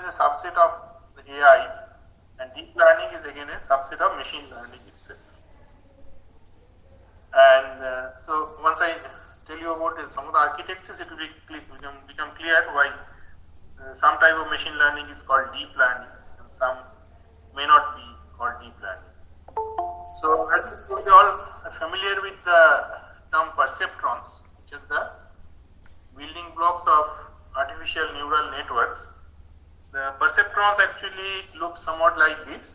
is a subset of the AI, and deep learning is again a subset of machine learning itself. And so once I tell you about some of the architectures, it will become clear why some type of machine learning is called deep learning and some may not be called deep learning. So I think you all are familiar with the term perceptrons, which is the building blocks of artificial neural networks. The perceptrons actually look somewhat like this.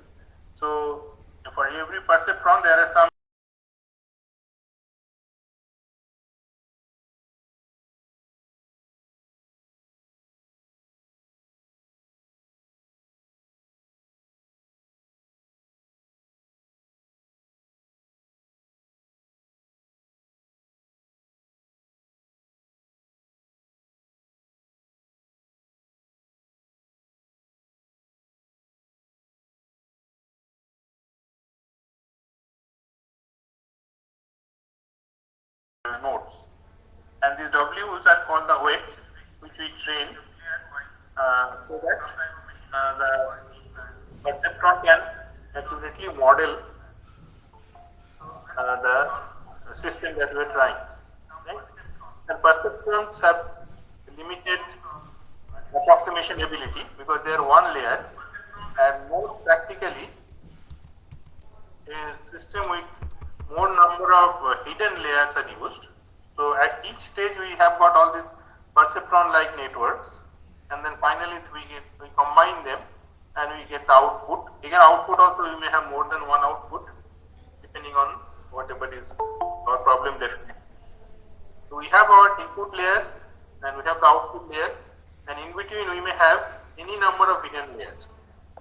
So for every perceptron there are some nodes, and these W's are called the weights which we train so that the perceptron can accurately model the system that we are trying. Right? And perceptrons have limited approximation ability because they are one layer, and more practically a system with more number of hidden layers are used. So at each stage we have got all these perceptron-like networks, and then finally we combine them and we get the output. Again, output also we may have more than one output depending on whatever is our problem definition. So we have our input layers and we have the output layer, and in between we may have any number of hidden layers.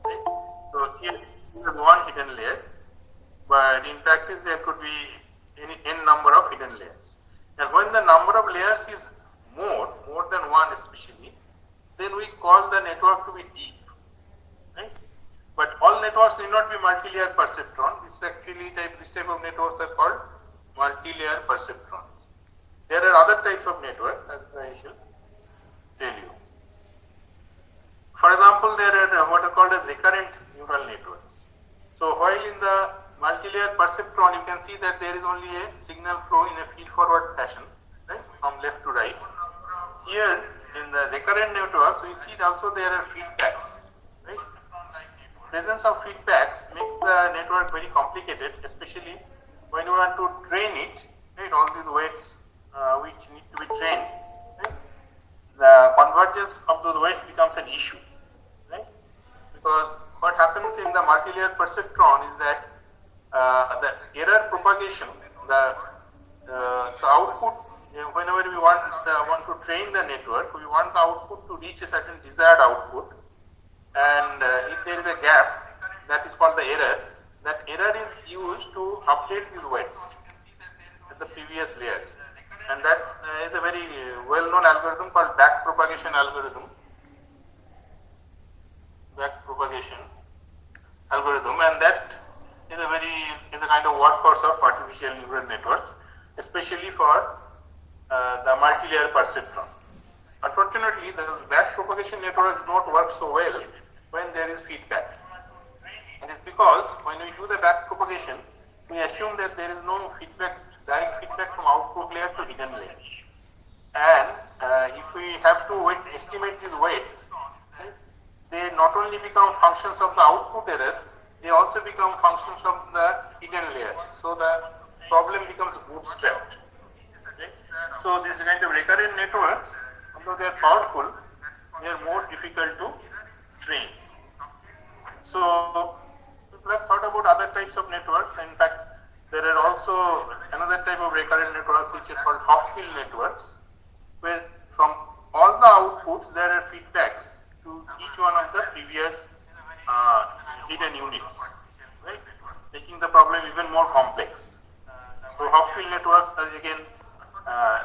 Right? So here is one hidden layer, but in practice there could be any n number of hidden layers. And when the number of layers is more than one especially, then we call the network to be deep. Right? But all networks need not be multi-layer perceptron. This type of networks are called multi-layer perceptrons. There are other types of networks, as I shall tell you. For example, there are what are called as recurrent neural networks. So while in the multi-layer perceptron, you can see that there is only a signal flow in a feed-forward fashion, right, from left to right. Here, in the recurrent networks, we see also there are feedbacks. Right? Presence of feedbacks makes the network very complicated, especially when you want to train it. Right? All these weights which need to be trained. Right? The convergence of those weights becomes an issue. Right? Because what happens in the multi-layer perceptron is that the error propagation, the output, whenever we want to train the network, we want the output to reach a certain desired output, and if there is a gap, that is called the error. That error is used to update these weights at the previous layers, and that is a very well-known algorithm called backpropagation algorithm. And that is a kind of workhorse of artificial neural networks, especially for the multi-layer perceptron. Unfortunately, the backpropagation networks do not work so well when there is feedback. It is because when we do the backpropagation, we assume that there is no direct feedback from output layer to hidden layer. And if we have to estimate these weights, right, they not only become functions of the output error, they also become functions of the hidden layers. So the problem becomes bootstrapped. Okay? So these kind of recurrent networks, although they are powerful, they are more difficult to train. So people have thought about other types of networks. In fact, there are also another type of recurrent networks which are called Hopfield networks, where from all the outputs there are feedbacks to each one of the previous hidden units, right? Making the problem even more complex. So Hopfield networks are again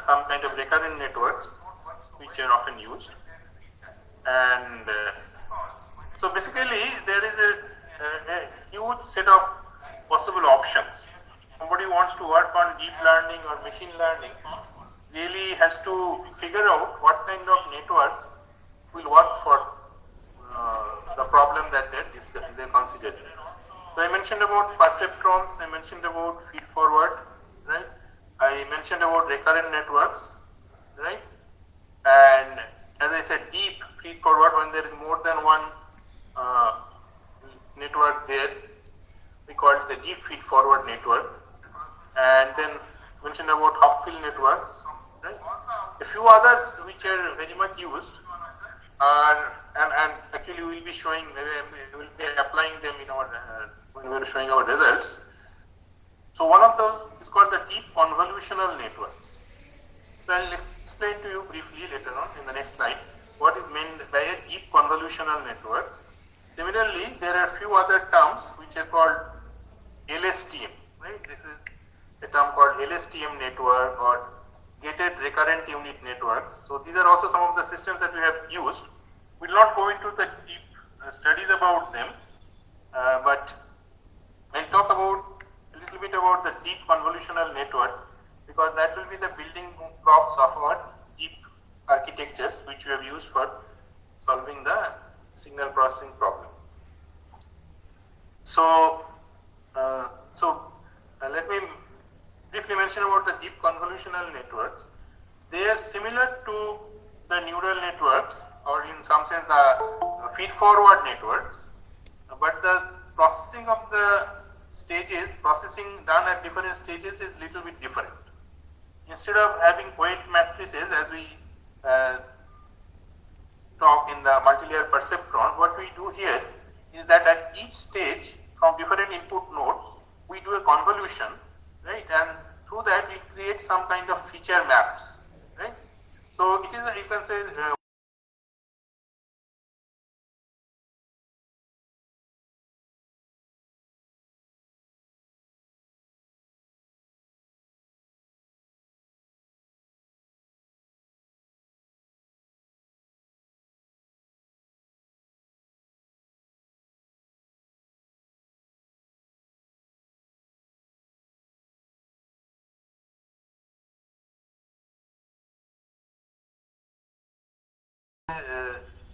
some kind of recurrent networks which are often used, and so basically there is a huge set of possible options. Somebody wants to work on deep learning or machine learning really has to figure out what kind of networks will work for the problem that they considered. So I mentioned about perceptrons, I mentioned about feed forward, right? I mentioned about recurrent networks, right? And as I said, deep feed forward, when there is more than one network there, we call it the deep feed forward network. And then mentioned about Hopfield networks, right? A few others which are very much used are, and actually we will be showing, we will be applying them in our, when we are showing our results. So one of those is called the deep convolutional networks. So I will explain to you briefly later on in the next slide what is meant by a deep convolutional network. Similarly, there are a few other terms which are called LSTM, right? This is a term called LSTM network or gated recurrent unit networks. So these are also some of the systems that we have used. We will not go into the deep studies about them, but I will talk about a little bit about the deep convolutional network, because that will be the building blocks of our deep architectures which we have used for solving the signal processing problem. So, let me briefly mention about the deep convolutional networks. They are similar to the neural networks, or in some sense the feed-forward networks, but the processing of the stages, processing done at different stages is little bit different. Instead of having weight matrices as we talk in the multilayer perceptron, what we do here is that at each stage from different input nodes, we do a convolution, right? And through that we create some kind of feature maps, right? So it is, you can say,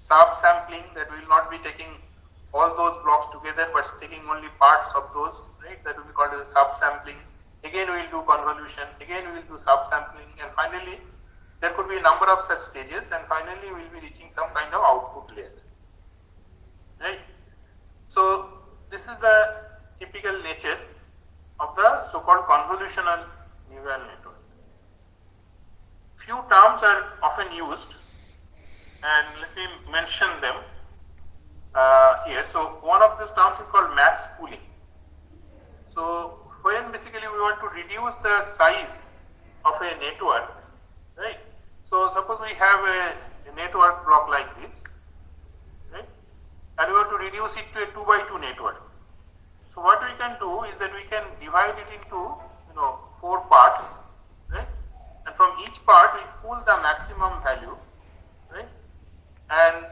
sub-sampling, that we will not be taking all those blocks together but taking only parts of those, right? That will be called as sub-sampling. Again we will do convolution, again we will do sub-sampling, and finally there could be a number of such stages, and finally we will be reaching some kind of output layer, right? So this is the typical nature of the so-called convolutional neural network. Few terms are often used, and let me mention them here. So one of these terms is called max pooling. So when basically we want to reduce the size of a network, right? So suppose we have a network block like this, right? And we want to reduce it to a 2 by 2 network. So what we can do is that we can divide it into 4 parts, right? And from each part we pull the maximum value, right? And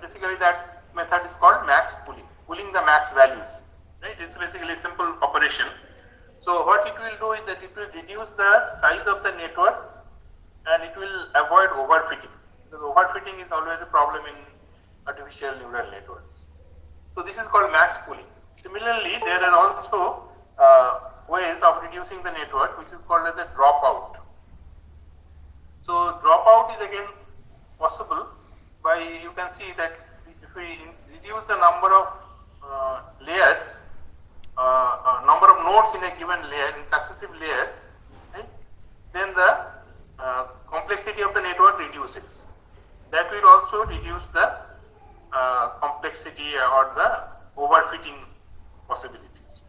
basically that method is called max pulling the max values, right? It's basically a simple operation. So what it will do is that it will reduce the size of the network and it will avoid overfitting, because overfitting is always a problem in artificial neural networks. So this is called max pooling. Similarly, there are also ways of reducing the network which is called as a dropout. So dropout is again possible by, you can see that if we reduce the number of layers, number of nodes in a given layer, in successive layers, right, then the complexity of the network reduces. That will also reduce the complexity or the overfitting possibilities.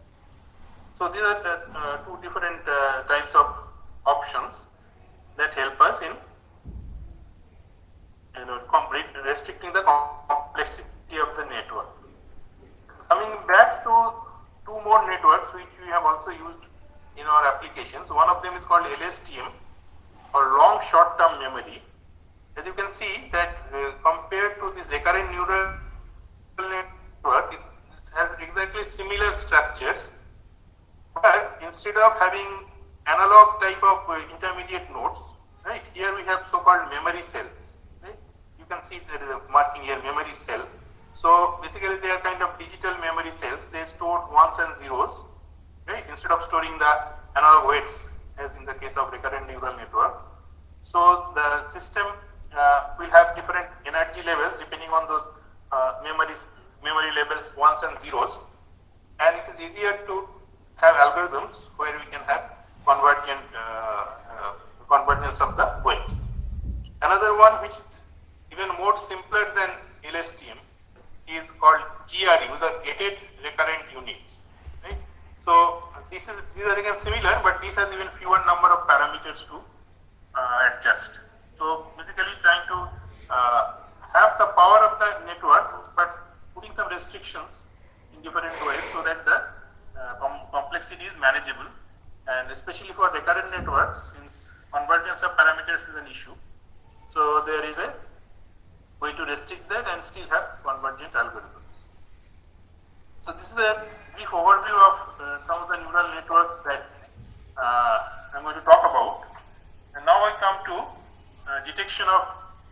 So these are the 2 different types of options that help us in restricting the complexity of the network. Coming back to 2 more networks which we have also used in our applications. One of them is called LSTM, or long short-term memory. As you can see that compared to this recurrent neural network, it has exactly similar structures, but instead of having analog type of intermediate nodes, right, here we have so-called memory cells. Right? You can see there is a marking here, memory cell. case of recurrent neural networks. So the system will have different energy levels depending on those memory levels, ones and zeros, and it is easier to have algorithms where we can have convergence of the waves. Another one which is even more simpler than LSTM is called GRU, the gated recurrent units. Right? So these are again similar, but this has even fewer number of parameters to adjust. So basically trying to have the power of the network, but putting some restrictions in different ways so that the complexity is manageable, and especially for recurrent networks, since convergence of parameters is an issue, so there is a way to restrict that and still have convergent algorithms. So this is a brief overview of some of the neural networks that I'm going to talk about. And now I come to detection of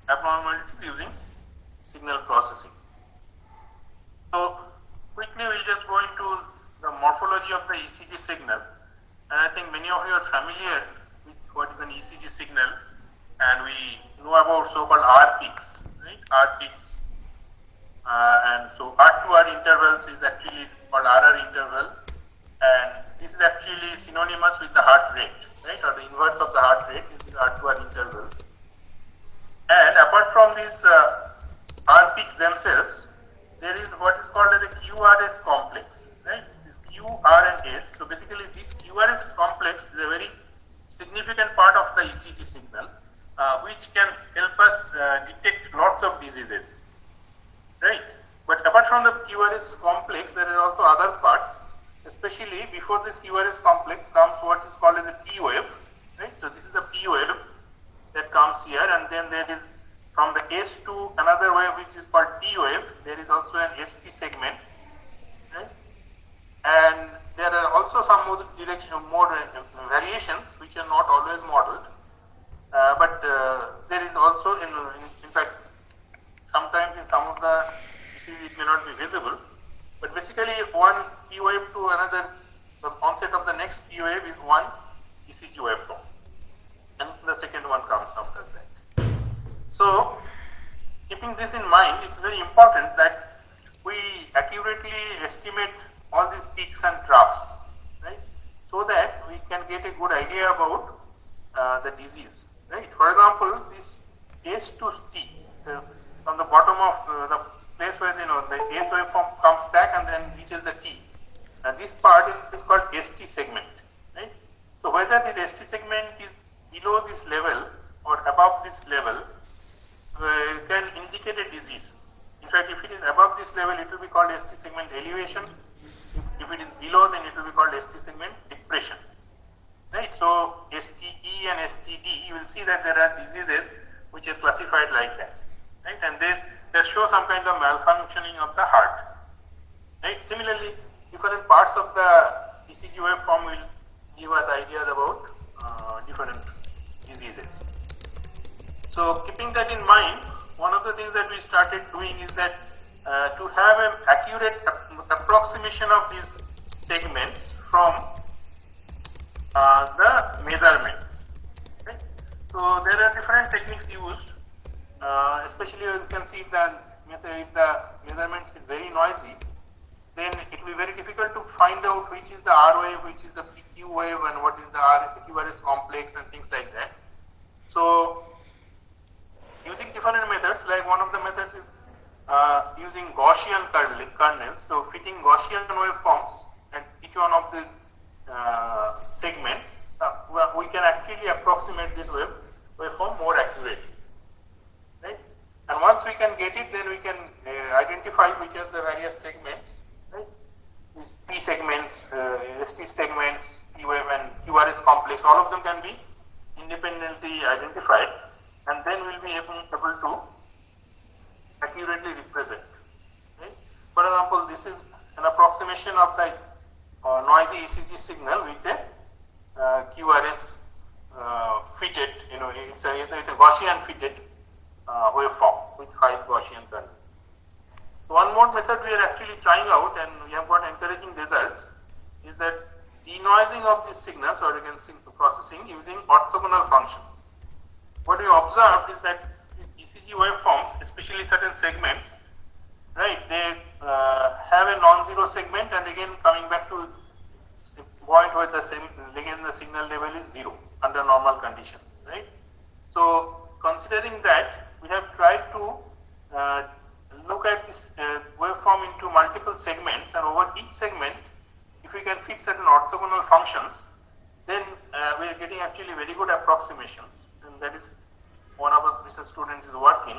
abnormalities using signal processing. So quickly we'll just go into the morphology of the ECG signal, and I think many of you are familiar with what is an ECG signal, and we know about so-called R peaks, right? R peaks, and so R2R intervals is actually called RR interval, and this is actually synonymous with the heart rate, right? Or the inverse of the heart rate is the R2R interval. And apart from these R peaks themselves, there is what is called as a QRS complex, right? This Q, R and S. So basically this QRS complex is a very significant part of the ECG signal, which can help us detect lots of diseases, right? But apart from the QRS complex, there are also other parts, especially before this QRS complex comes what is called as a P wave, right? So this is the P wave that comes here, and then there is from the S to another wave which is called T wave, there is also an ST segment, right? And there are also some more variations which are not always modeled, but there is also in fact sometimes in some of the ECG it may not be visible, but basically one P wave to another, the onset of the next P wave is one ECG waveform, and the second one comes after that. So keeping this in mind, it's very important that we accurately estimate all these peaks and troughs, right? So that we can get a good idea about the disease, right? For example, this S to T, from the bottom of the place where the S waveform comes back and then reaches the T. This part is called ST segment, right? So whether this ST segment is below this level or above this level can indicate a disease. In fact, if it is above this level, it will be called ST segment elevation. If it is below, then it will be called ST segment depression, right? So STE and STD, you will see that there are diseases which are classified like that, right? And they show some kind of malfunctioning of the heart, right? Similarly, different parts of the ECG waveform will give us ideas about different diseases. So keeping that in mind, one of the things that we started doing is that to have an accurate approximation of these segments from the measurements, right? So there are different techniques used, especially you can see if the measurement is very noisy, then it will be very difficult to find out which is the R wave, which is the PQ wave, and what is the QRS complex and things like that. So using different methods, like one of the methods is using Gaussian kernels, so fitting Gaussian waveforms at each one of these segments, we can actually approximate this waveform more accurately, right? And once we can get it, then we can identify which are the various segments, right? These P segments, ST segments, P wave and QRS complex, all of them can be independently identified, and then we'll be able to accurately represent, right? For example, this is an approximation of the noisy ECG signal with a QRS fitted, it's a Gaussian fitted waveform with high Gaussian kernel. So one more method we are actually trying out, and we have got encouraging results, is that denoising of these signals, or you can see processing using orthogonal functions. What we observed is that these ECG waveforms, especially certain segments, right, they have a non-zero segment, and again coming back to the point where the signal level is zero under normal conditions, right. So considering that, we have tried to look at this waveform into multiple segments, and over each segment, if we can fit certain orthogonal functions, then we are getting actually very good approximations, and that is one of our research students is working.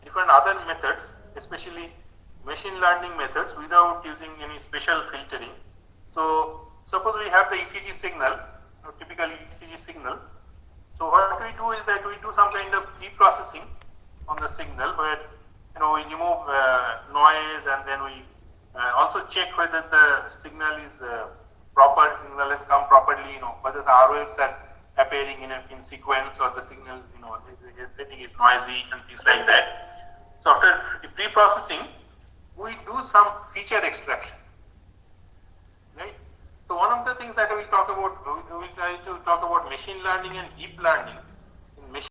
Different other methods, especially machine learning methods, without using any special filtering. So suppose we have the ECG signal, typical ECG signal. So what we do is that we do some kind of pre-processing on the signal, where we remove noise, and then we also check whether the signal is proper, signal has come properly, whether the R waves are appearing in sequence, or the signal is noisy and things like that. So after pre-processing, we do some feature extraction, right? So one of the things that we will talk about, we will try to talk about machine learning and deep learning. In machine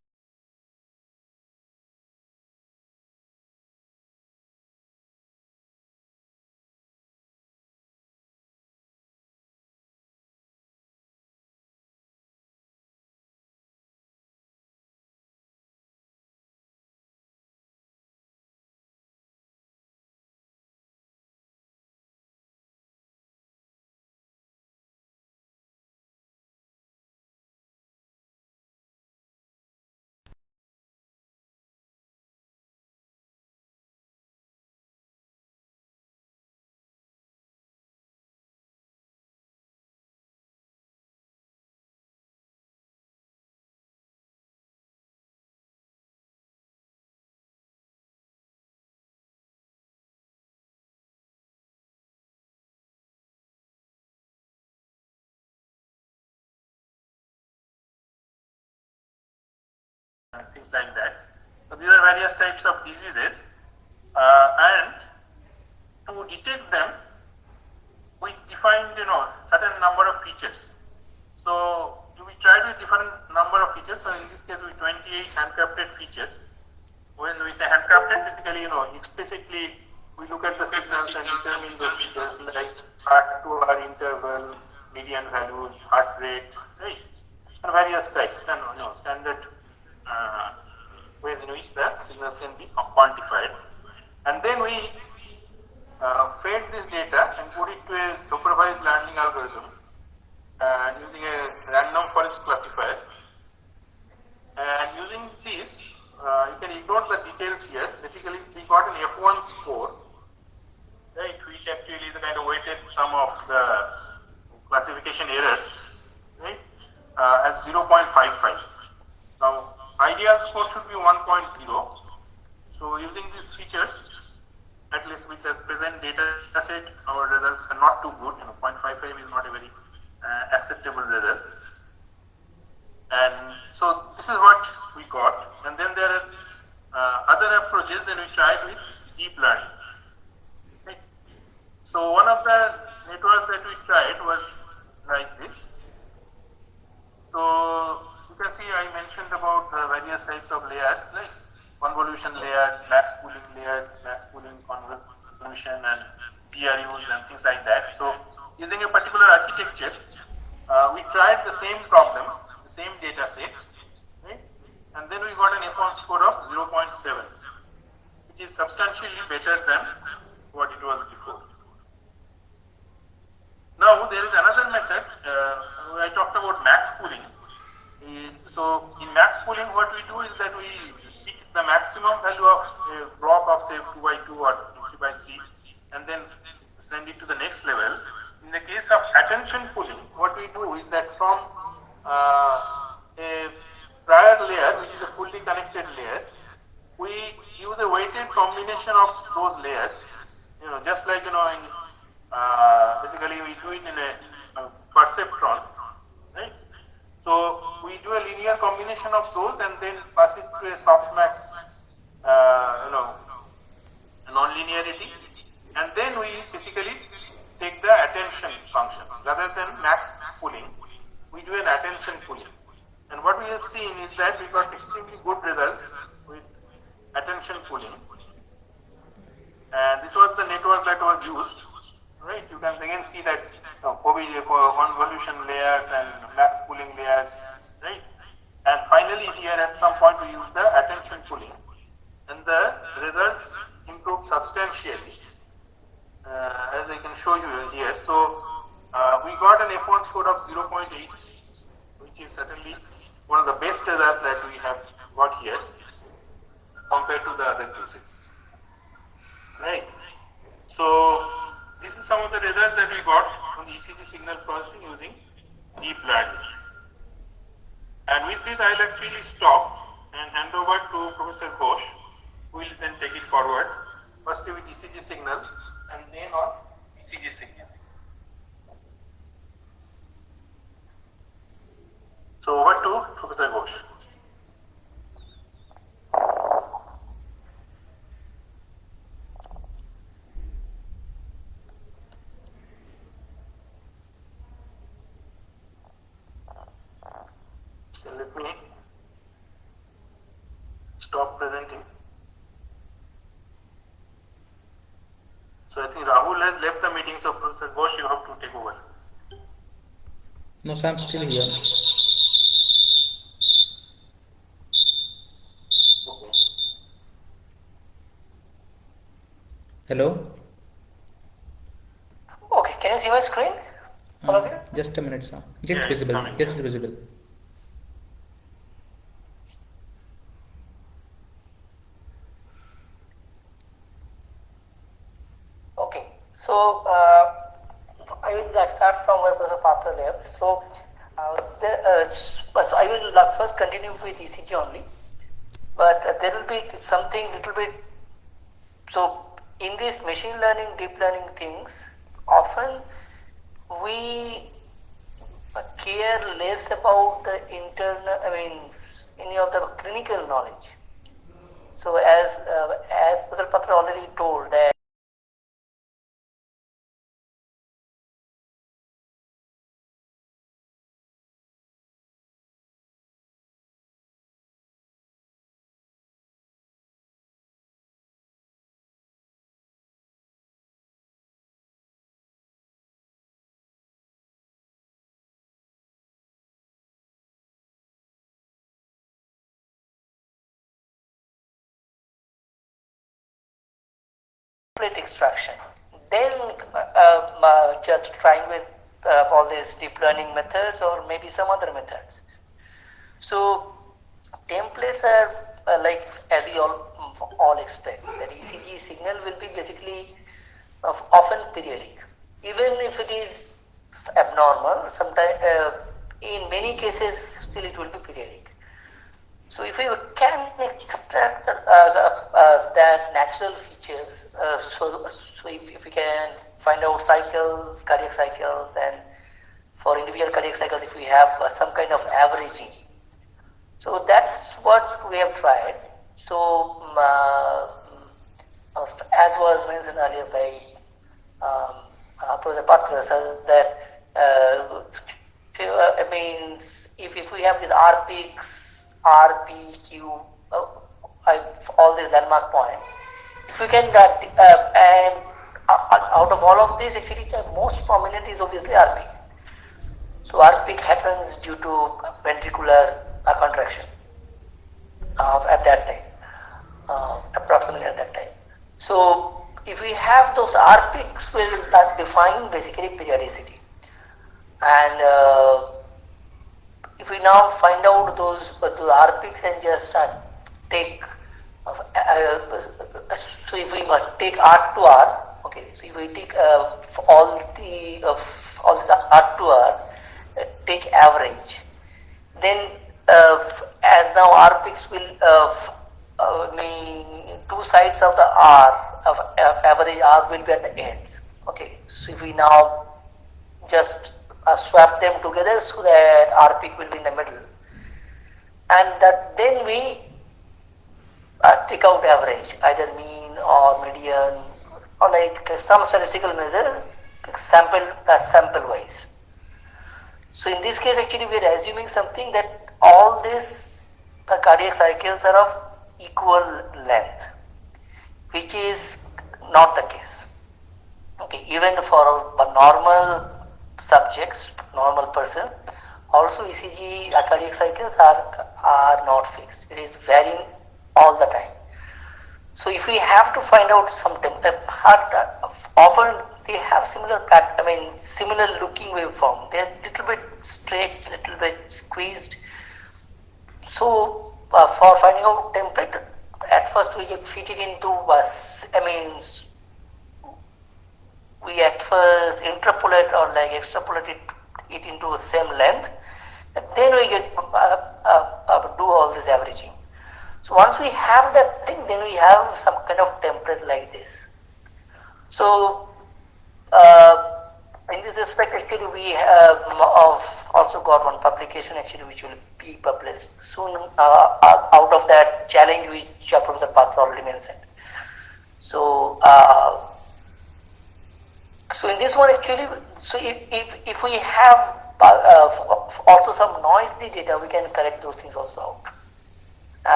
and things like that. So these are various types of diseases, and to detect them, we defined certain number of features. So we tried with different number of features. So in this case, we 28 handcrafted features. When we say handcrafted, basically explicitly we look at the signals and determine the features like heart to heart interval, median values, heart rate, right, and various types, and standard ways in which the signals can be quantified. And then we fed this data and put it to a supervised learning algorithm using a random forest classifier. And using this, you can ignore the details here. Basically, we got an F1 score, right, which actually is the kind of weighted sum of the classification errors, right, as 0.55. Now, ideal score should be 1.0. So using these features, at least with the present data set, our results are not too good. 0.55 is not a very acceptable result. And so this is what we got. And then there are other approaches that we tried with deep learning. Right? So one of the networks that we tried was like this. So you can see I mentioned about various types of layers, like convolution layer, max pooling layer, max pooling convolution, and PRUs and things like that. So using a particular architecture, we tried the same problem, the same data set, right? And then we got an F1 score of 0.7, which is substantially better than what it was before. Now there is another method. I talked about max pooling. So in max pooling, what we do is that we pick the maximum value of a block of say 2 by 2 or 3 by 3, and then send it to the next level. In the case of attention pulling, what we do is that from a prior layer, which is a fully connected layer, we use a weighted combination of those layers. Just like in basically we do it in a perceptron, right? So we do a linear combination of those and then pass it to a softmax, non-linearity, and then we basically take the attention function rather than max pulling. We do an attention pulling, and what we have seen is that we got extremely good results with attention pulling. And this was the network that was used, right? You can again see that convolution layers and max pulling layers, right? And finally here at some point we use the attention pulling, and the results improved substantially, as I can show you here. So we got an F1 score of 0.83, which is certainly one of the best results that we have got here compared to the other cases, right? So this is some of the results that we got from the ECG signal processing using deep learning. And with this, I'll actually stop and hand over to Professor Ghosh, who will then take it forward, first with ECG signal and then on ECG signal. So over to Professor Ghosh. Let me stop presenting. So I think Rahul has left the meeting, so Professor Ghosh, you have to take over. No, so I'm still here. Okay. Hello? Okay, can you see my screen? All of you? Just a minute, sir. Get Yeah, visible. coming. Yes, visible. Okay, so I will start from where Professor Patra left. So, so I will first continue with ECG only, but there will be something little bit. So in these machine learning, deep learning things, often we care less about the internal, any of the clinical knowledge. So as Professor Patra already told that extraction, then just trying with all these deep learning methods or maybe some other methods. So templates are like, as you all expect, that ECG signal will be basically often periodic, even if it is abnormal. Sometimes in many cases still it will be periodic. So if we can extract that natural features, so if we can find out cycles, cardiac cycles, and for individual cardiac cycles if we have some kind of averaging. So that's what we have tried. So as was mentioned earlier by Professor Patra, so that if we have these R peaks, R, P, Q, all these landmark points, if we can, and out of all of these, actually the most prominent is obviously R peak. So R peak happens due to ventricular contraction at that time, approximately at that time. So if we have those R peaks, we will define basically periodicity. And if we now find out those R peaks and just take, so if we take R to R, Okay, so if we take all this R to R, take average, then as now R peaks will mean two sides of the R of average R will be at the ends. Okay, so if we now just swap them together so that R peak will be in the middle, and that then we take out average, either mean or median or like some statistical measure, sample wise. So in this case, actually, we are assuming something that all these cardiac cycles are of equal length, which is not the case. Okay, even for normal subjects, normal person, also ECG cardiac cycles are not fixed. It is varying all the time. So if we have to find out something, often they have similar looking waveform. They are little bit stretched, little bit squeezed. So for finding out template, at first we get fit it into we at first interpolate or like extrapolate it into same length, and then we get do all this averaging. So once we have that thing, then we have some kind of template like this. So in this respect, actually, we have also got one publication actually which will be published soon out of that challenge which Professor Patra already mentioned. So so in this one actually, so if we have also some noisy data, we can correct those things also out.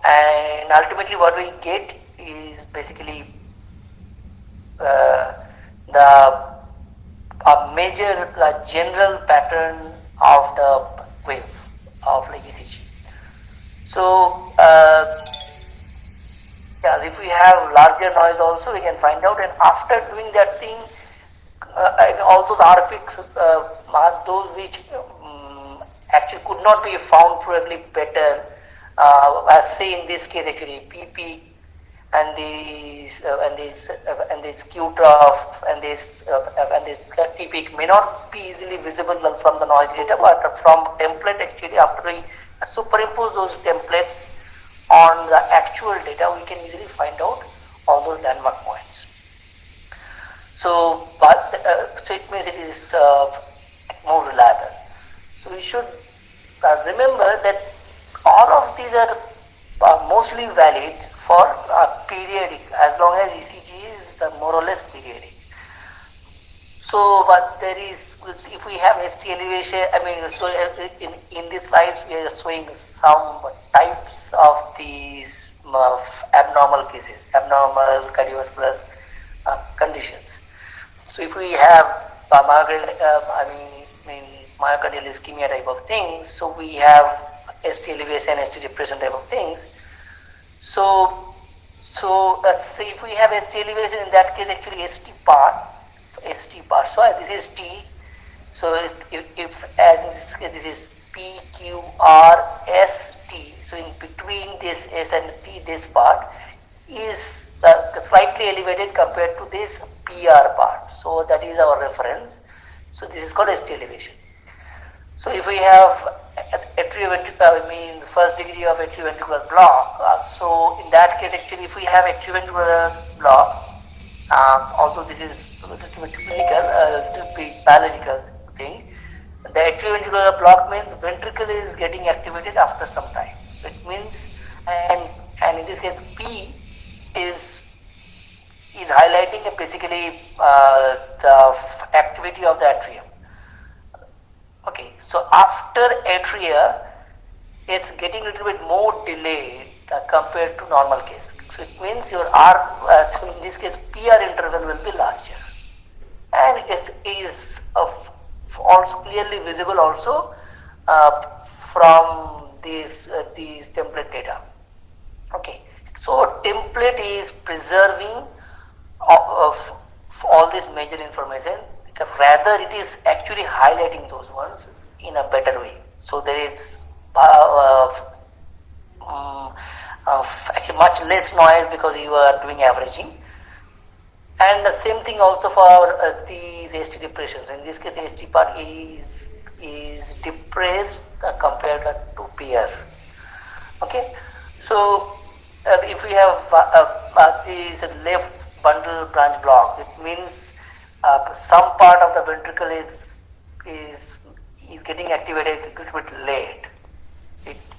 And ultimately what we get is basically the major general pattern of the wave of like ECG. So if we have larger noise also, we can find out, and after doing that thing, all those R peaks are those which actually could not be found probably better, as say in this case actually PP and this Q trough and this T peak may not be easily visible from the noise data, but from template actually, after we superimpose those templates on the actual data, we can easily find out all those landmark points. So, so it means it is more reliable. So we should remember that all of these are mostly valid for periodic, as long as ECG is more or less periodic. So, but there is, if we have ST elevation, so in these slides we are showing some types of these abnormal cases, abnormal cardiovascular conditions. So if we have myocardial ischemia type of things, so we have ST elevation, ST depression type of things. So let's say if we have ST elevation, in that case actually ST part. So this is T. So if as in this case this is P, Q, R, S, T. So in between this S and T, this part is slightly elevated compared to this PR part. So that is our reference. So this is called ST elevation. So if we have atrioventricular, first degree of atrioventricular block, so in that case actually if we have atrioventricular block, although this is clinical, biological thing, the atrioventricular block means ventricle is getting activated after some time. So it means, and in this case P is highlighting basically the activity of the atrium. Okay, so after atria, it's getting a little bit more delayed compared to normal case. So it means your R, so in this case PR interval will be larger, and it is also clearly visible also from these template data. Okay, so template is preserving of all this major information. Rather, it is actually highlighting those ones in a better way. So there is actually much less noise because you are doing averaging, And the same thing also for these ST depressions. In this case, ST part is depressed compared to peer. Okay, so if we have this left bundle branch block, it means some part of the ventricle is getting activated a little bit late.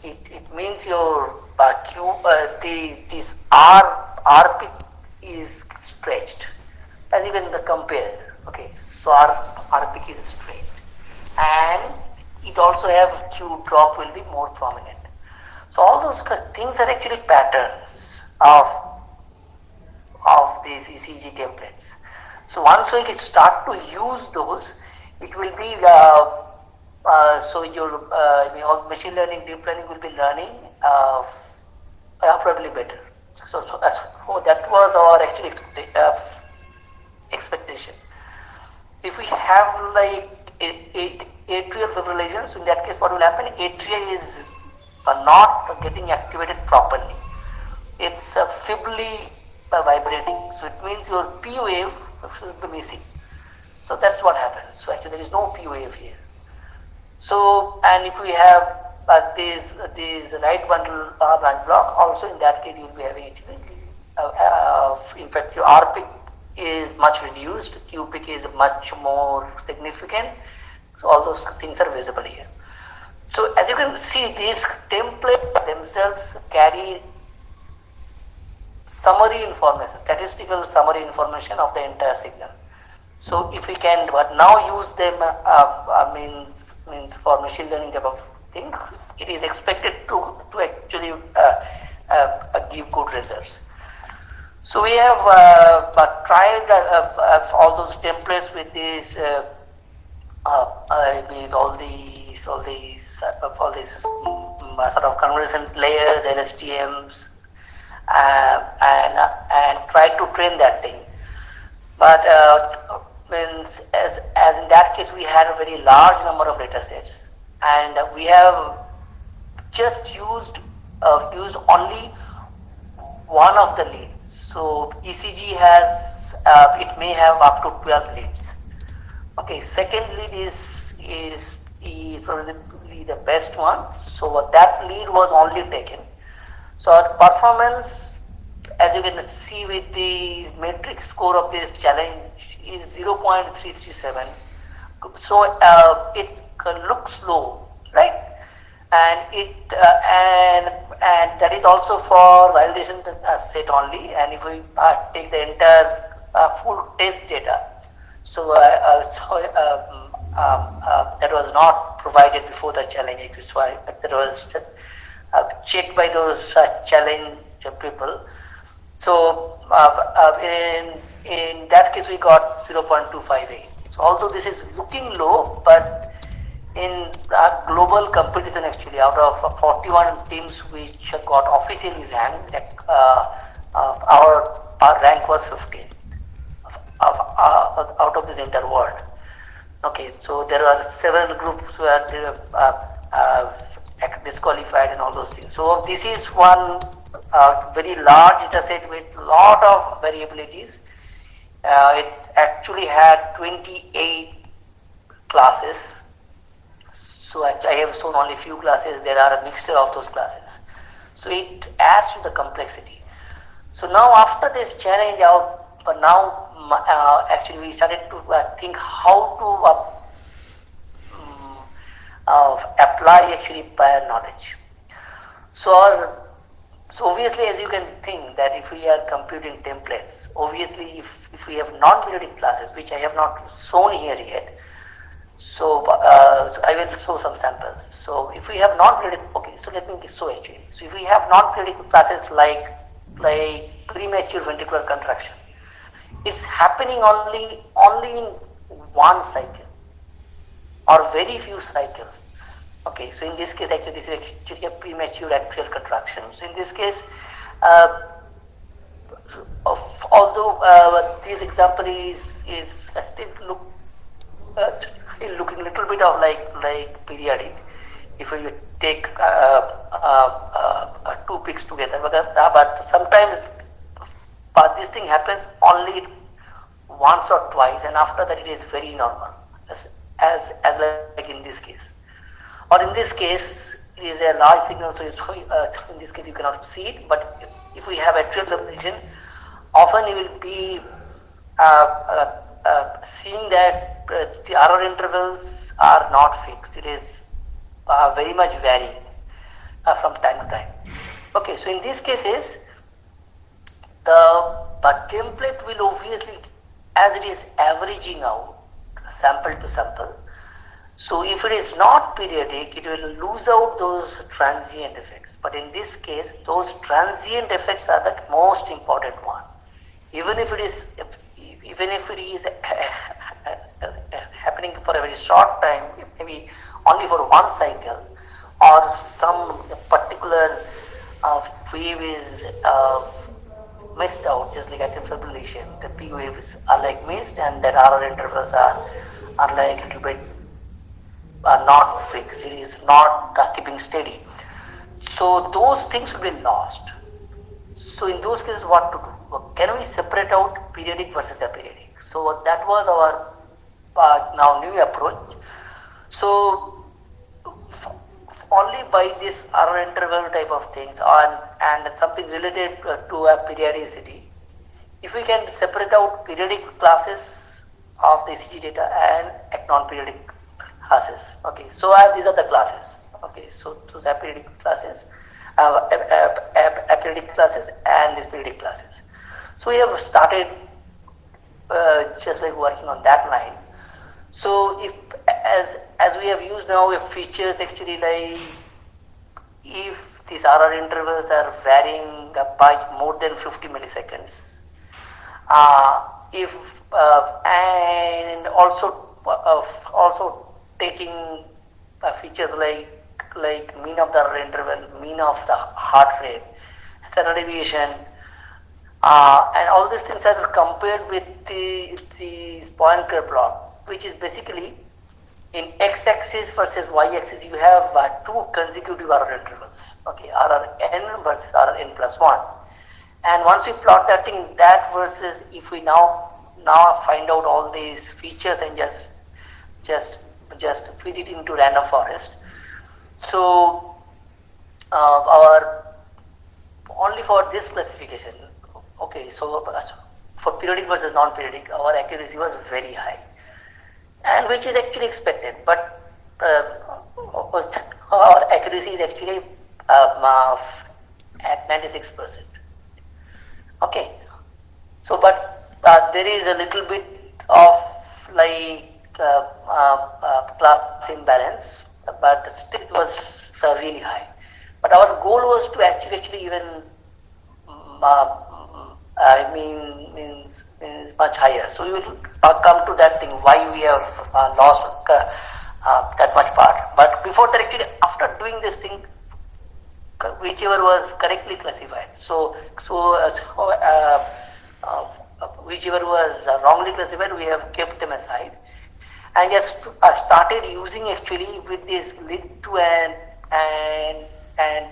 It means your this R peak is stretched, as even compared. Okay, so R peak is straight, and it also have Q drop will be more prominent. So all those things are actually patterns of these ECG templates. So once we can start to use those, it will be so your machine learning, deep learning will be learning probably better. So that was our actual expectation. If we have like atrial fibrillation, so in that case, what will happen? Atria is not getting activated properly. It's feebly vibrating. So it means your P wave should be missing. So that's what happens. So actually, there is no P wave here. So, and if we have this right bundle branch block, also in that case you will be having actually, in fact your R peak is much reduced, Q peak is much more significant. So all those things are visible here. So as you can see, these templates themselves carry summary information, statistical summary information of the entire signal. So if we can now use them means for machine learning type of thing, it is expected to actually give good results. So we have tried all those templates with these all these sort of convergent layers, LSTMs, and try to train that thing. But means as in that case, we had a very large number of data sets, and we have just used only one of the leads. So ECG has it may have up to 12 leads. Okay, second lead is probably the best one. So that lead was only taken. So the performance, as you can see with the metric score of this challenge, is 0.337. So it looks low, right? And it and that is also for validation set only. And if we take the entire full test data, so that was not provided before the challenge. So that was checked by those challenge people. So in that case, we got 0.258. So although this is looking low, but in global competition, actually, out of 41 teams which got officially ranked, our rank was 15th out of this entire world. Okay, so there are several groups who are disqualified and all those things. So this is one very large data set with lot of variabilities. It actually had 28 classes. So I have shown only few classes. There are a mixture of those classes. So it adds to the complexity. So now after this challenge out, but now actually we started to think how to apply actually prior knowledge. So obviously, as you can think that if we are computing templates, obviously if we have non-periodic classes, which I have not shown here yet, so I will show some samples. So if we have non-periodic, okay, so let me show actually. So if we have non-periodic classes like premature ventricular contraction, it's happening only in one cycle or very few cycles. Okay, so in this case, actually, this is actually a premature atrial contraction. So in this case, although this example is still looking a little bit of like periodic, if we take two peaks together, but sometimes this thing happens only once or twice, and after that it is very normal, as like in this case. Or in this case, it is a large signal, so in this case you cannot see it, but if we have atrial fibrillation, often you will be seeing that the RR intervals are not fixed. It is very much varying from time to time. Okay, so in these cases, the template will obviously, as it is averaging out sample to sample, so if it is not periodic, it will lose out those transient effects. But in this case, those transient effects are the most important one. Even if it is happening for a very short time, maybe only for one cycle, or some particular wave is missed out, just like atrial fibrillation, the P waves are like missed, and that RR intervals are like a little bit not fixed. It is not keeping steady. So those things will be lost. So in those cases, what to do? Can we separate out periodic versus aperiodic? So that was our now new approach. So only by this RR interval type of things and something related to a periodicity, if we can separate out periodic classes of the ECG data and non-periodic classes. Okay, so these are the classes. Okay, so those are periodic classes, aperiodic classes, and these periodic classes. So we have started just like working on that line. So if as we have used now features actually like if these RR intervals are varying by more than 50 milliseconds, and also taking features like mean of the RR interval, mean of the heart rate, standard deviation, and all these things are compared with the point curve plot, which is basically in x-axis versus y-axis you have two consecutive RR intervals. Okay, RRn versus RN plus 1. And once we plot that thing, that versus if we now find out all these features and just feed it into random forest. So our only for this classification, okay, so for periodic versus non-periodic, our accuracy was very high, and which is actually expected, but our accuracy is actually at 96%. Okay, so but there is a little bit of like class imbalance, but still it was really high. But our goal was to actually even means much higher. So we will come to that thing why we have lost that much part. But before that, actually, after doing this thing, whichever was correctly classified. So whichever was wrongly classified, we have kept them aside, and just started using actually with this lead 2 and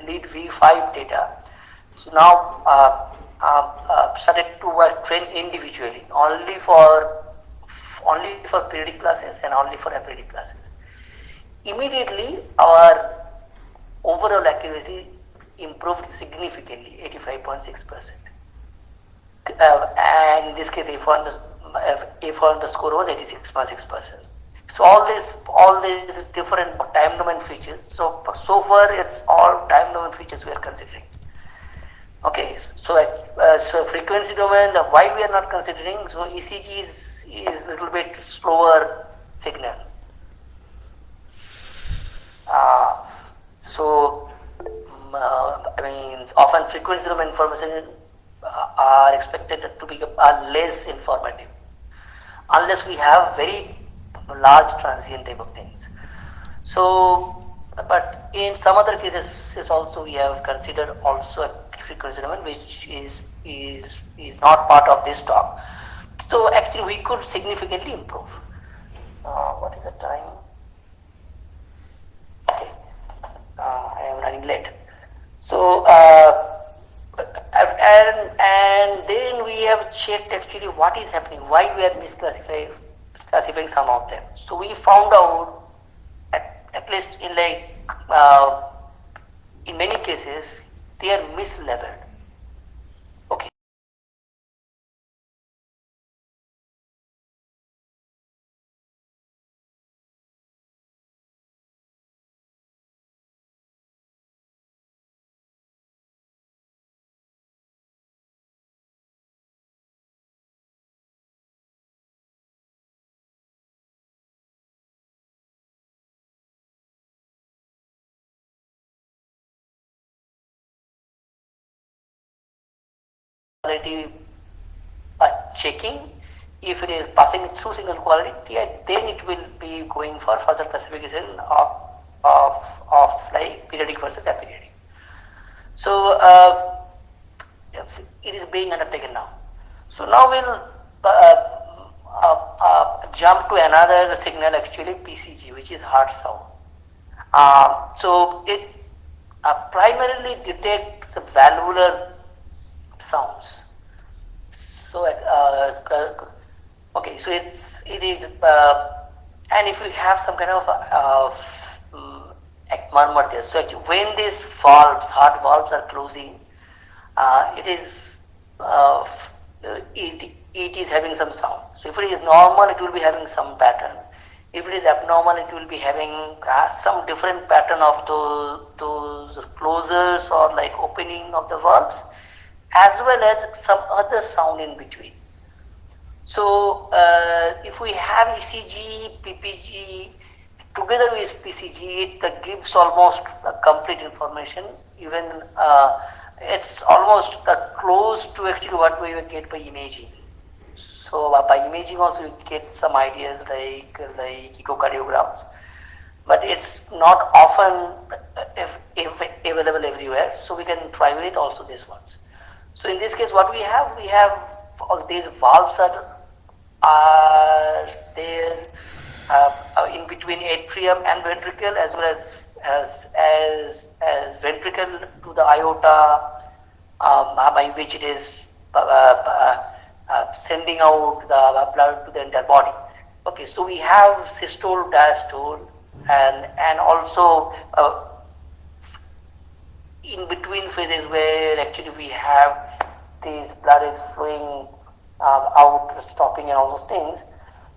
lead V5 data. So now started to train individually only for periodic classes and only for aperiodic classes. Immediately our overall accuracy improved significantly, 85.6%. And in this case, A4 score was 86.6%. So all these different time domain features. So far it's all time domain features we are considering. Okay, so frequency domain, why we are not considering? So ECG is a little bit slower signal. Often frequency domain information are expected to be less informative unless we have very large transient type of things. So, but in some other cases also we have considered also a frequency domain which is not part of this talk. So actually we could significantly improve. What is the time? Okay, I am running late. So and then then we have checked actually what is happening, why we are classifying some of them. So we found out, at least in in many cases, they are mislabeled. Okay. Quality checking. If it is passing through signal quality, then it will be going for further classification of like periodic versus aperiodic. So it is being undertaken now. So now we'll jump to another signal, actually PCG, which is heart sound. So it primarily detects the valvular sounds. So okay, so it is, and if we have some kind of murmur there, so actually when these valves, heart valves are closing, it is it is having some sound. So if it is normal, it will be having some pattern. If it is abnormal, it will be having some different pattern of those closures or like opening of the valves, as well as some other sound in between. So if we have ECG, PPG together with PCG, it gives almost complete information. Even it's almost close to actually what we will get by imaging. So by imaging also you get some ideas like echocardiograms, but it's not often available everywhere. So we can try with also these ones. So in this case, what we have all these valves are there in between atrium and ventricle, as well as ventricle to the aorta, by which it is sending out the blood to the entire body. Okay, so we have systole, diastole, and also in between phases where actually we have this blood is flowing out, stopping, and all those things.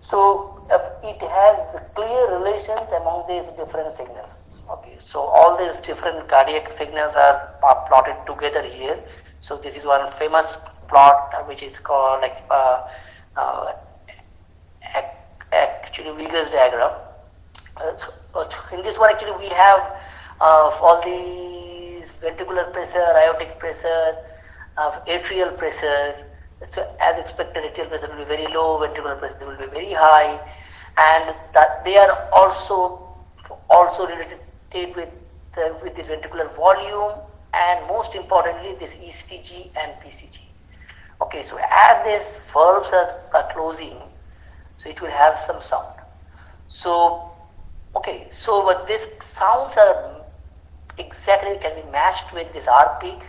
So it has clear relations among these different signals. Okay, so all these different cardiac signals are plotted together here. So this is one famous plot which is called like actually Vegas diagram. So in this one actually we have all these ventricular pressure, aortic pressure, atrial pressure. So as expected, atrial pressure will be very low, ventricular pressure will be very high, and that they are also related with the ventricular volume, and most importantly this ECG and PCG. Okay, so as these valves are closing, so it will have some sound. So okay, so but these sounds are exactly can be matched with this R peak,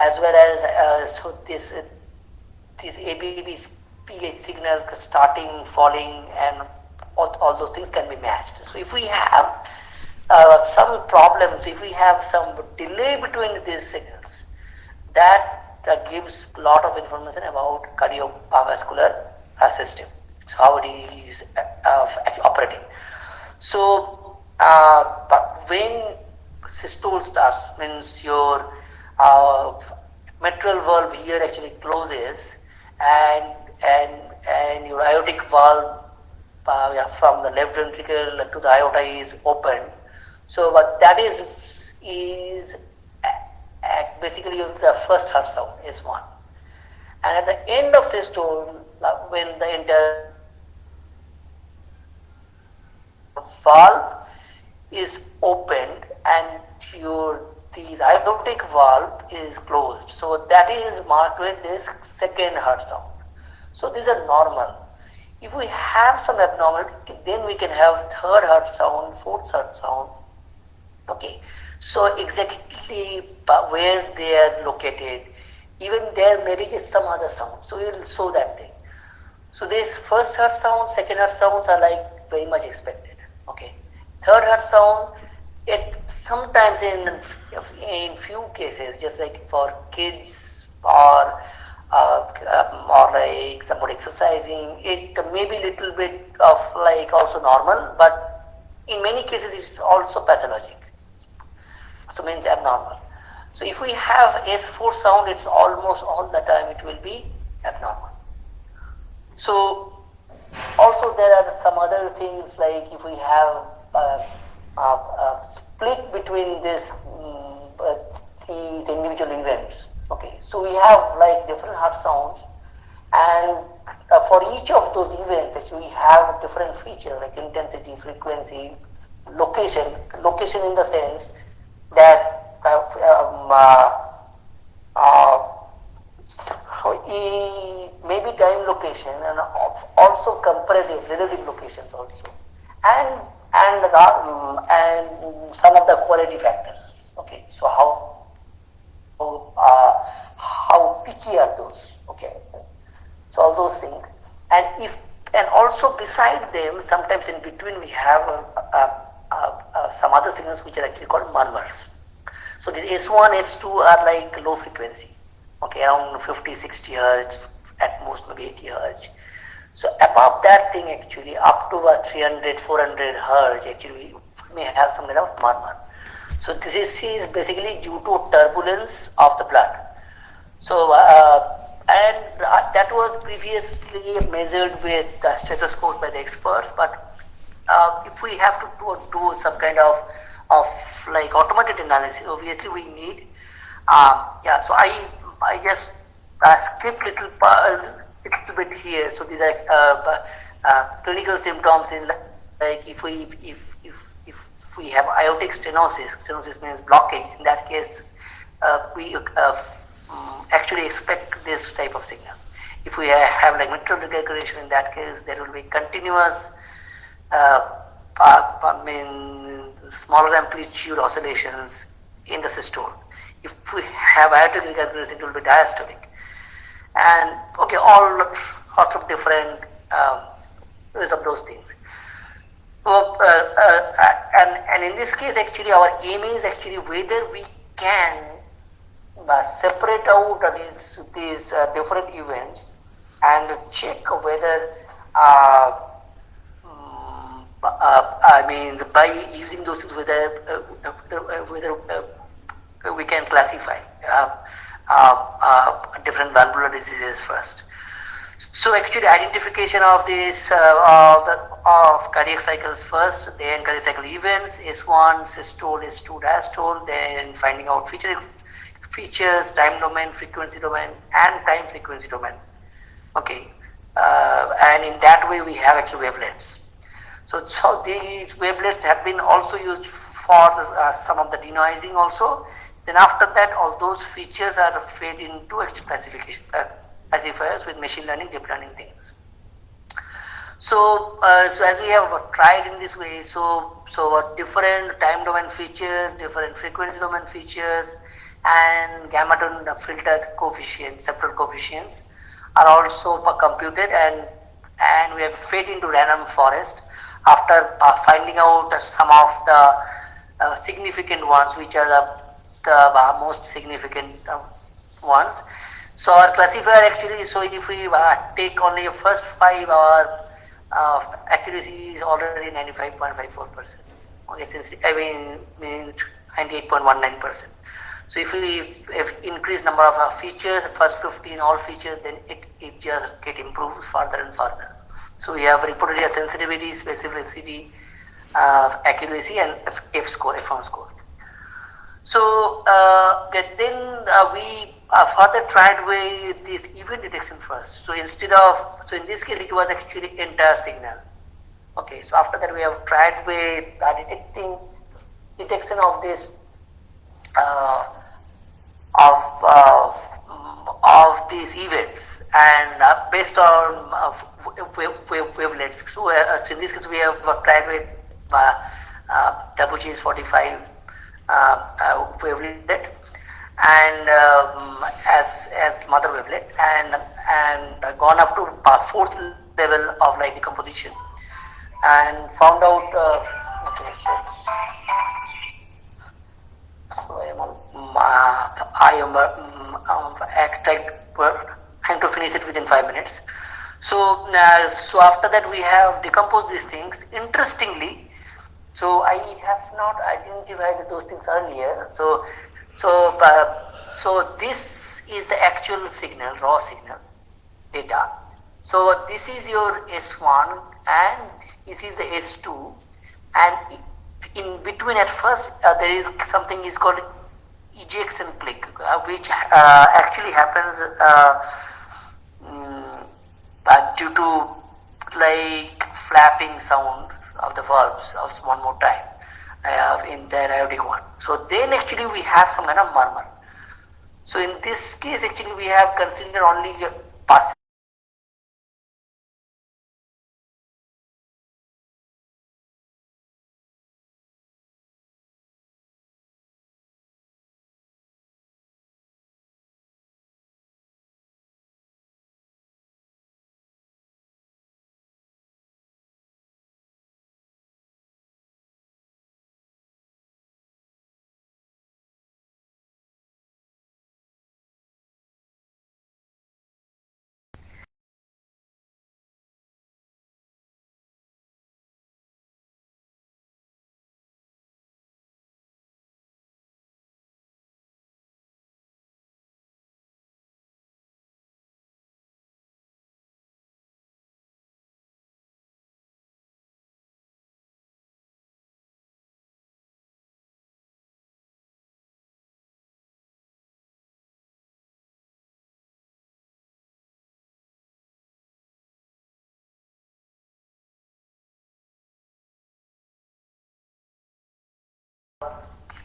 as well as so this ABB pH signal starting, falling, and all those things can be matched. So if we have some problems, if we have some delay between these signals, that gives a lot of information about cardiovascular system, so how it is operating. So but when systole starts, means your mitral valve here actually closes, and your aortic valve from the left ventricle to the aorta is open. So what that is basically the first heart sound is one. And at the end of systole, when the entire valve is opened and the aortic valve is closed, so that is marked with this second heart sound. So these are normal. If we have some abnormality, then we can have third heart sound, fourth heart sound. Okay, so exactly where they are located even there maybe just some other sound. So we will show that thing. So this first heart sound, second heart sounds are like very much expected. Okay. Third heart sound, it sometimes in few cases, just like for kids or like somebody exercising, it may be little bit of like also normal, but in many cases it's also pathologic. So means abnormal. So if we have S4 sound, it's almost all the time it will be abnormal. So also there are some other things like if we have a split between these individual events. Okay, so we have like different heart sounds, and for each of those events actually we have different features like intensity, frequency, location. Location in the sense that maybe time location and also comparative relative locations also, and some of the quality factors. Okay, so how pitchy are those? Okay, so all those things, and also beside them, sometimes in between we have some other signals which are actually called murmurs. So these S1, S2 are like low frequency, okay, around 50, 60 hertz, at most maybe 80 hertz. So above that thing actually up to 300, 400 hertz actually we may have some kind of murmur. So this is basically due to turbulence of the blood. So that was previously measured with stethoscope by the experts, but if we have to do some kind of like automated analysis, obviously we need so I just skip little bit here. So these are clinical symptoms in like if we have aortic stenosis means blockage. In that case, we actually expect this type of signal. If we have like mitral regurgitation, in that case there will be continuous smaller amplitude oscillations in the systole. If we have aortic regurgitation, it will be diastolic. And okay, all sorts of different ways of those things. So, and in this case, actually, our aim is actually whether we can separate out these different events and check whether by using those whether we can classify different valvular diseases first. So actually identification of this of cardiac cycles first, then cardiac cycle events, S1, systole, S2, diastole, then finding out features, time domain, frequency domain, and time frequency domain. Okay, and in that way we have actually wavelets. So these wavelets have been also used for some of the denoising also. Then after that, all those features are fed into actual classifiers with machine learning, deep learning things. So as we have tried in this way, so different time domain features, different frequency domain features, and gamma tone filter coefficients, septal coefficients are also computed, and we have fed into random forest after finding out some of the significant ones, which are the most significant ones. So our classifier actually, so if we take only the first 5, our accuracy is already 95.54%. Okay, since means 98.19%. So if we increase number of features, first 15 all features, then it just improves further and further. So we have reported a sensitivity, specificity, accuracy, and F1 score. So then we further tried with this event detection first. So in this case it was actually entire signal. Okay, so after that we have tried with detection of this of these events, and based on wavelets. So in this case we have tried with WGS 45 wavelet, and as mother wavelet, and gone up to fourth level of like decomposition, and found out. Okay, so I am act like trying to finish it within 5 minutes. So so after that we have decomposed these things. Interestingly, so I have not identified those things earlier. So this is the actual signal, raw signal data. So this is your S1 and this is the S2, and in between at first there is something is called ejection click, which actually happens due to like flapping sound of the valves of one more time in the aortic one. So then actually we have some kind of murmur. So in this case actually we have considered only passive.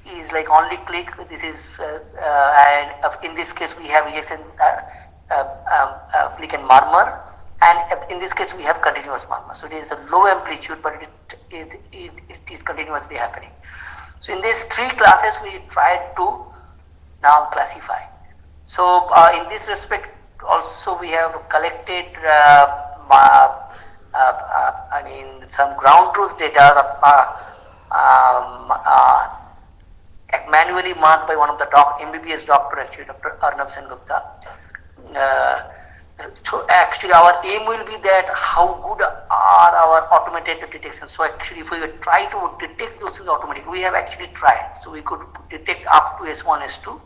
Is like only click. This is and in this case we have ejection click and murmur, and in this case we have continuous murmur. So it is a low amplitude, but it is continuously happening. So in these three classes we tried to now classify. So in this respect also we have collected I mean some ground truth data manually marked by one of the MBBS doctor, actually Dr. Arnab Sengupta. So actually our aim will be that how good are our automated detections. So actually if we try to detect those things automatically, we have actually tried. So we could detect up to S1, S2.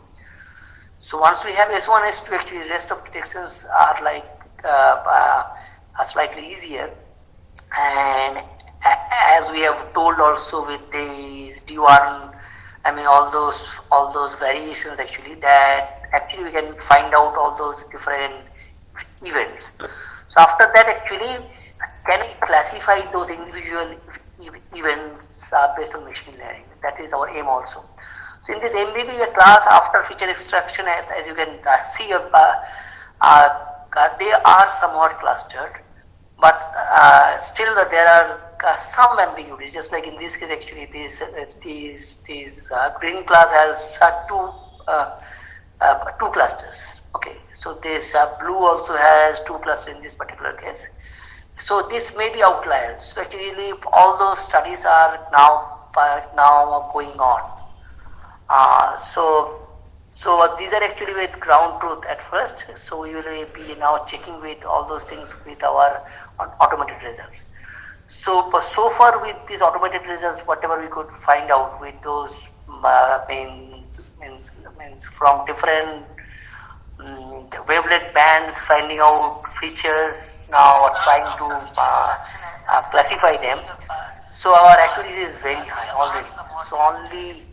So once we have S1, S2, actually the rest of detections are like are slightly easier. And as we have told also with the D1, I mean all those variations actually, that actually we can find out all those different events. So after that actually can we classify those individual events based on machine learning? That is our aim also. So in this MBB class, after feature extraction, as you can see, they are somewhat clustered, but still there are some ambiguities. Just like in this case, actually, this green class has two clusters. Okay, so this blue also has two clusters in this particular case. So this may be outliers. So actually, all those studies are now going on. So these are actually with ground truth at first. So we will be now checking with all those things with our automated results. So far with these automated results, whatever we could find out with those means from different wavelet bands, finding out features, now trying to classify them. So our accuracy is very high already. So only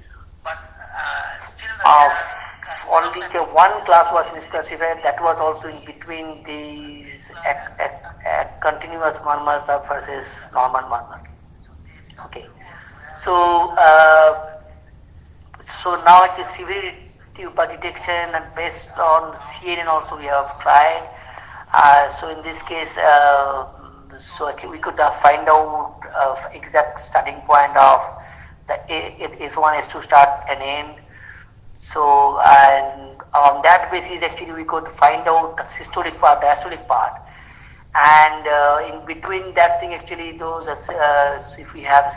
one class was misclassified. That was also in between these continuous murmur versus normal murmur. Okay, so now it is severity by detection, and based on CNN also we have tried. So in this case, so actually we could find out exact starting point of the S1, S2 start and end. So, and on that basis, actually, we could find out the systolic part, diastolic part, and in between that thing, actually, those if we have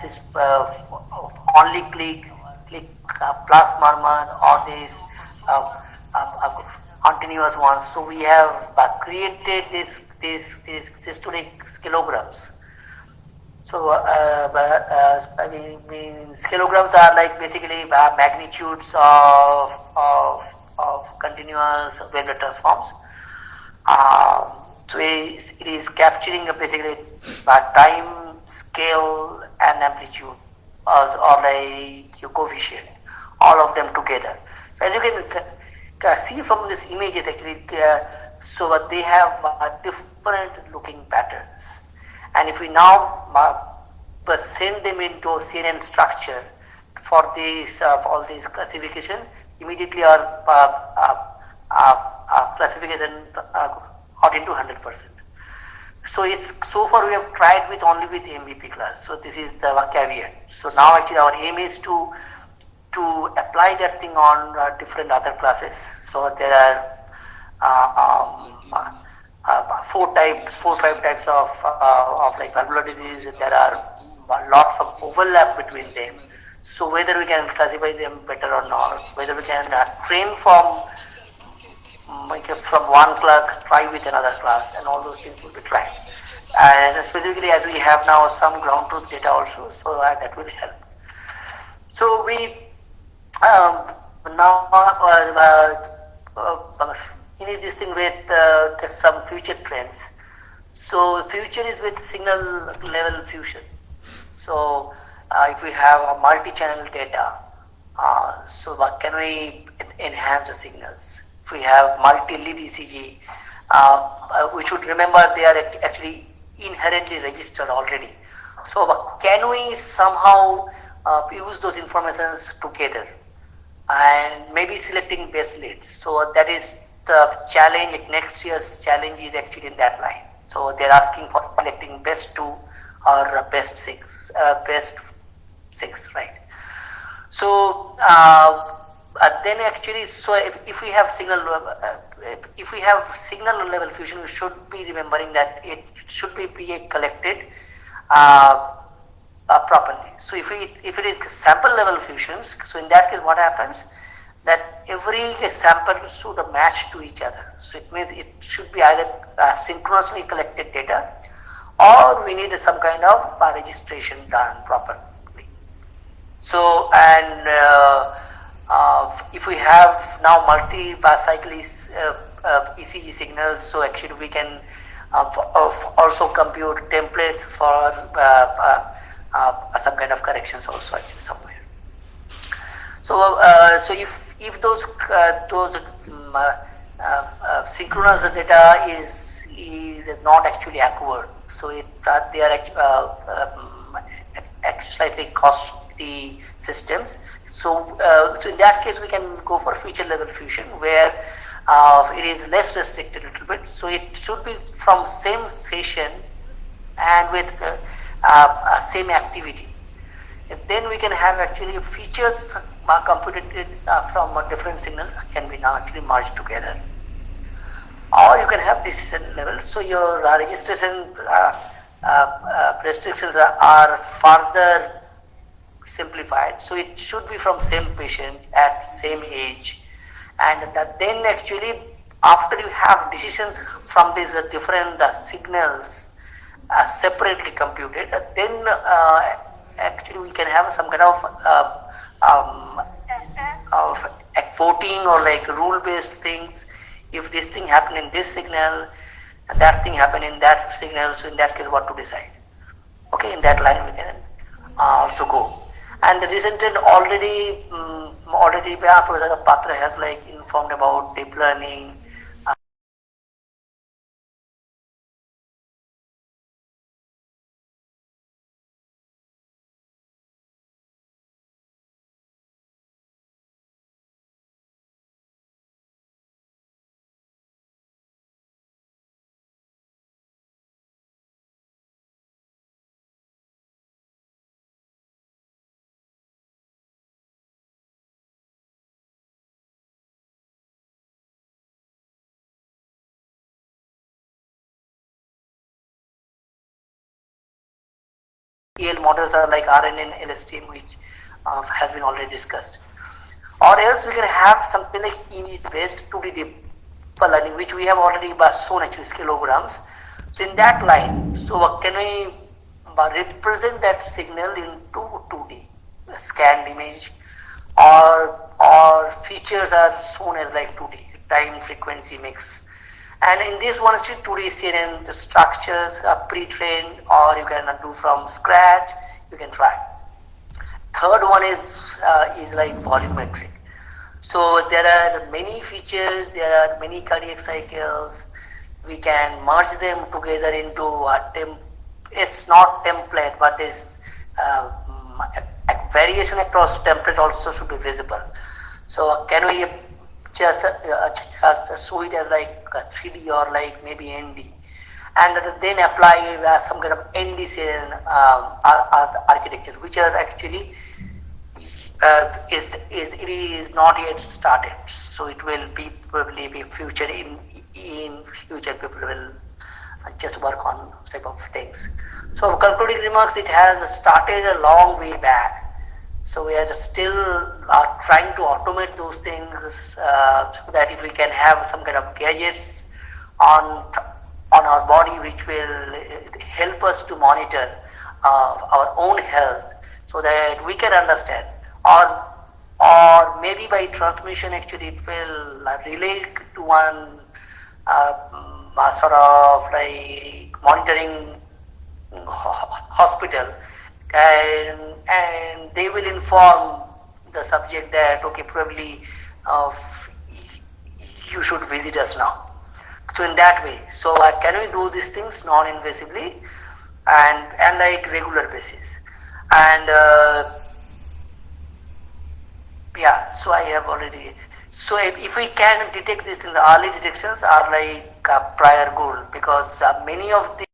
only click plus murmur or these continuous ones. So we have created these systolic scalograms. So, I mean, scalograms are like basically magnitudes of continuous wavelet transforms. So it is capturing basically time, scale, and amplitude, or like your coefficient, all of them together. So as you can see from this images, actually, so they have different looking patterns. And if we now send them into a CNN structure for all these classification, immediately our classification got into 100%. So so far we have tried with only with MVP class. So this is the caveat. So now actually our aim is to apply that thing on different other classes. So there are four, five types of like valvular disease. There are lots of overlap between them. So whether we can classify them better or not, whether we can train from one class, try with another class, and all those things will be tried. And specifically, as we have now some ground truth data also, so that will help. So we now finish this thing with some future trends. So future is with signal level fusion. So if we have a multi-channel data, so what can we enhance the signals? If we have multi-lead ECG, we should remember they are actually inherently registered already. So can we somehow use those informations together and maybe selecting best leads? So that is the challenge. Next year's challenge is actually in that line. So they're asking for selecting best 2 or best 6, right? So then actually, so if we have signal level fusion, we should be remembering that it should be collected properly. So if it is sample level fusions, so in that case, what happens? That every sample should match to each other. So it means it should be either synchronously collected data, or we need some kind of registration done properly. So, and if we have now multi-cycle ECG signals, so actually we can also compute templates for some kind of corrections also actually somewhere. So, so if those synchronous data is not actually accurate, so they are slightly costly systems. So, so in that case, we can go for feature level fusion where it is less restricted a little bit. So it should be from same session and with same activity. And then we can have actually features computed from different signals can be now actually merged together. Or you can have decision level. So your registration restrictions are further simplified. So it should be from same patient at same age, and then actually after you have decisions from these different signals separately computed, then actually we can have some kind of voting or like rule based things. If this thing happened in this signal, that thing happened in that signal, so in that case what to decide? Okay, in that line we can also go. And the recent trend already Professor Patra has like informed about deep learning, EL models are like RNN and LSTM, which has been already discussed. Or else we can have something like image-based 2D deep learning, which we have already shown actually scalograms. So in that line, so can we represent that signal into 2D scanned image, or features are shown as like 2D time frequency mix. And in this one, 2D CNN, the structures are pre-trained, or you can do from scratch. You can try. Third one is like volumetric. So there are many features, there are many cardiac cycles. We can merge them together into it's not template, but this a variation across template also should be visible. So can we just show it as like a 3D or like maybe ND, and then apply some kind of NDCN architecture, which are actually it is not yet started. So it will be probably be future in future people will just work on those type of things. So concluding remarks, it has started a long way back. So we are still trying to automate those things so that if we can have some kind of gadgets on our body which will help us to monitor our own health, so that we can understand, or maybe by transmission actually it will relate to one sort of like monitoring hospital, and they will inform the subject that okay, probably you should visit us now. So in that way, so can we do these things non-invasively and like regular basis, and yeah, so I have already. So if we can detect these things, the early detections are like a prior goal, because many of the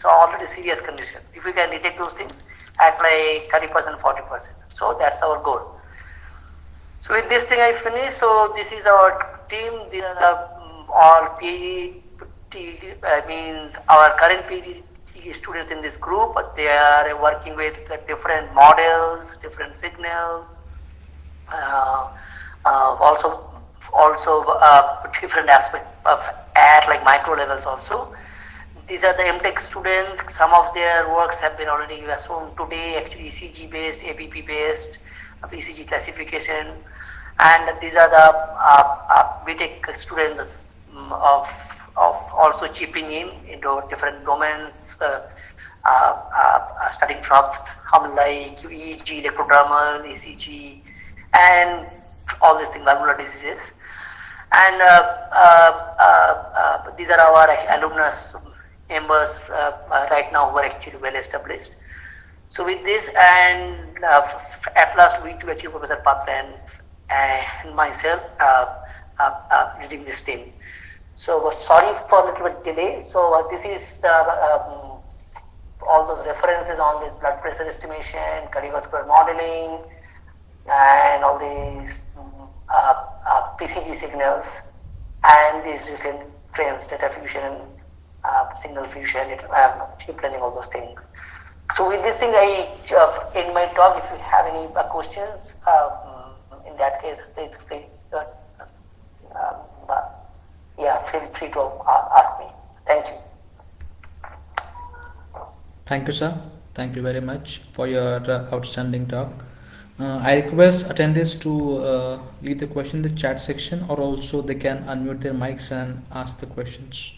it's already serious condition. If we can detect those things at like 30%, 40%. So that's our goal. So with this thing I finish. So this is our team. These are the, all PhD, means our current PhD students in this group. They are working with different models, different signals, also different aspects of at like micro levels also. These are the MTech students. Some of their works have been already shown today, actually ECG based, ABP based, ECG classification. And these are the BTech students of also chipping in into different domains, studying from like EEG, electrodermal, ECG, and all these things, valvular diseases. And these are our alumnus members right now who are actually well established. So with this, and at last we too actually Professor Patra and myself leading this team. So sorry for a little bit delay. So this is the all those references on this blood pressure estimation, cardiovascular modeling, and all these PCG signals, and these recent trends, data fusion, signal fusion, deep learning, all those things. So with this thing, I in my talk, if you have any questions, in that case, please free. Yeah, feel free to ask me. Thank you. Thank you, sir. Thank you very much for your outstanding talk. I request attendees to leave the question in the chat section, or also they can unmute their mics and ask the questions.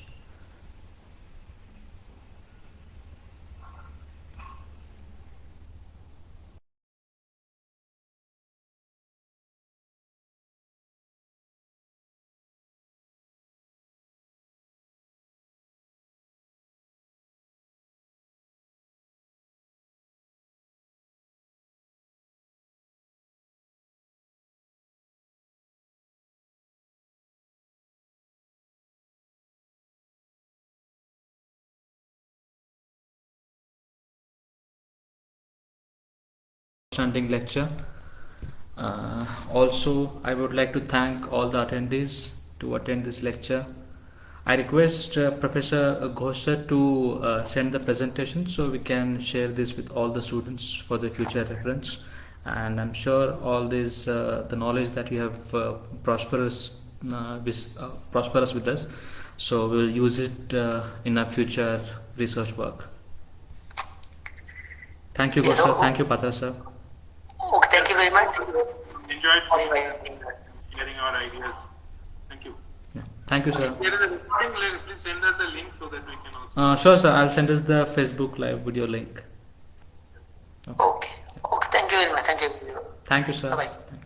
outstanding lecture. Also, I would like to thank all the attendees to attend this lecture. I request Professor Ghosh to send the presentation so we can share this with all the students for the future reference. And I'm sure all this, the knowledge that you have prosperous with us. So we'll use it in our future research work. Thank you, Yes, Ghosh. Thank you, Patra sir. Okay, thank you very much. Enjoyed sharing our ideas. Thank you. Yeah. Thank you, sir. There is a recording link. Please send us the link so that we can also. Sure, sir. I'll send us the Facebook live video link. Okay. Okay, thank you very much. Thank you. Thank you, sir. Bye-bye. Thank you.